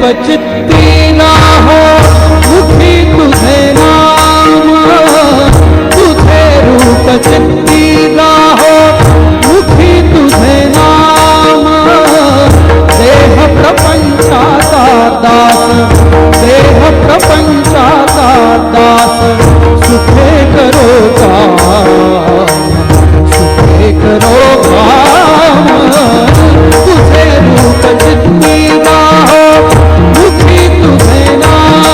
चित्ती राहो मुखी तुझे नाम, तुझे रूप चित्ती राहो मुखी तुझे नाम। देह प्रपंचाचा दास, देह प्रपंचाचा दास, सुखे करो काम, सुखे करो काम। तुझे रूप चित्ती राहो मुखी तुझे नाम,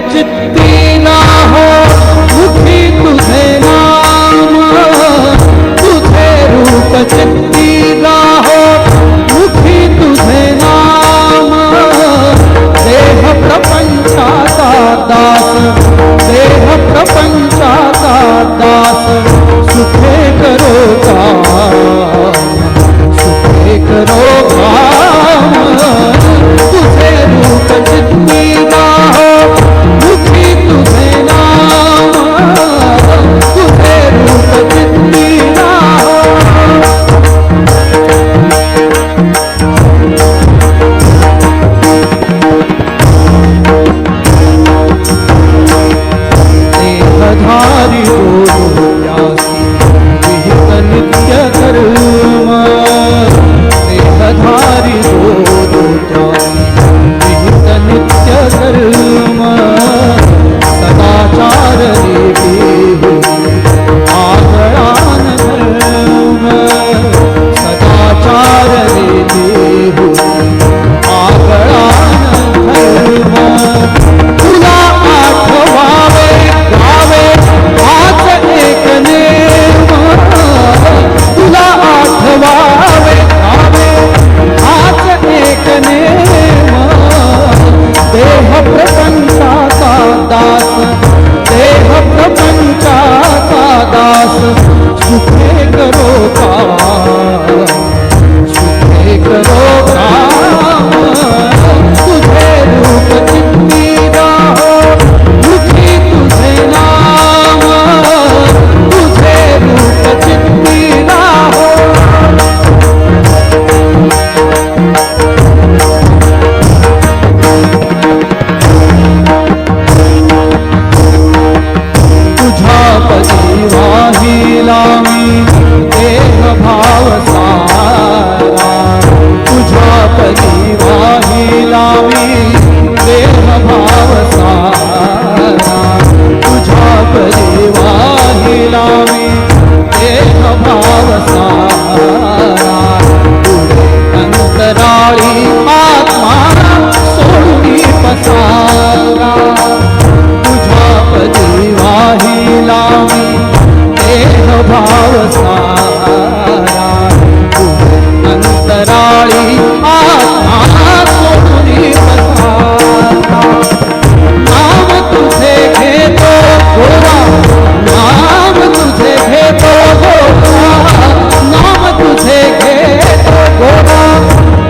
चित्ती राहो मुखी तुझे नाम, तुझे रूप चित्ती राहो मुखी तुझे नाम। देह प्रपंचाचा दास, देह प्रपंचाचा दास, सुखे करो काम, सुखे करो काम। तुझे रूप चित्ती राहो मुखी तुझे नाम, तुझे रूप चित्ती राहो। देहधारी हो व्यासी विहित नित्य कर्म, देहधारी हो व्यासी विहित नित्य कर्म। सदाचार देवी आगळान धर्म, सदाचार देवी आगळान धर्म। तुला आठवावे गावे हाच एक नेम, तुला आठवावे गावे हाच एक नेम। देह प्रपंचाचा दास, देह प्रपंचाचा दास, सुखे करो काम, सुखे करो काम। तुझे रूप चित्ती राहो मुखी तुझे नाम, तुझे रूप चित्ती राहो। तुझ्या पदी वाही लावी देह भाव सारा, तुझ्या पदी वाही लावी देह भाव सारा, तुझ्या पदी वाही लावी देह भाव सारा। पुढे अंतराळी आत्मा सोडून पसारा, तुझ्या पदी वाही लावी देह भाव सारा। पुढे अंतराळी आत्मा सोडून पसारा। नाम तुझे घेतो गोरा, नाम तुझे घेतो गोरा, नाम तुझे घेतो गोरा,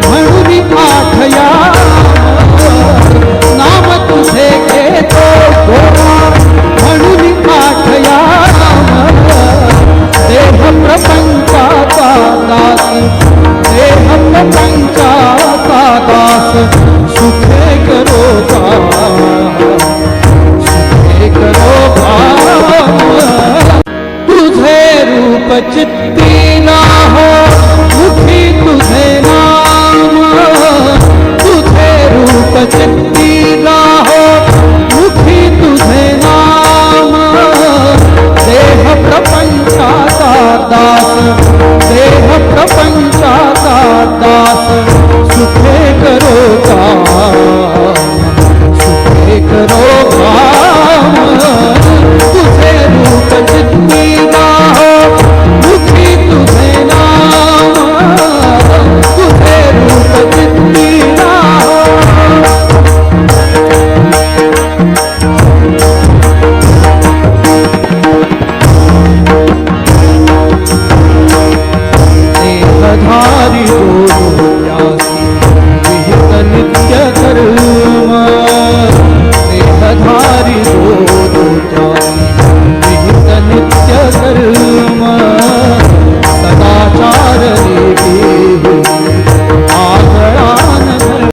म्हणून आठया नाम तुझे घेतो गोरा, म्हणून आठया। देह प्रपंचाचा दास, देह प्रपंचाचा दास, सुखे करो काम, सुखे करो काम। तुझे रूप चित्ती राहो मुखी तुझे नाम, तुझे रूप चित्ती राहो मुखी तुझे नाम। देह प्रपंचाचा दास, देह प्रपंचाचा दास, सुखे करो काम, सुखे करो काम। तुझे रूप चित्ती राहो मुखी तुझे नाम, तुझे रूप चित्ती राहो। देहधारी हो व्यासी विहित नित्य कर्म, देहधारी हो व्यासी विहित नित्य कर्म।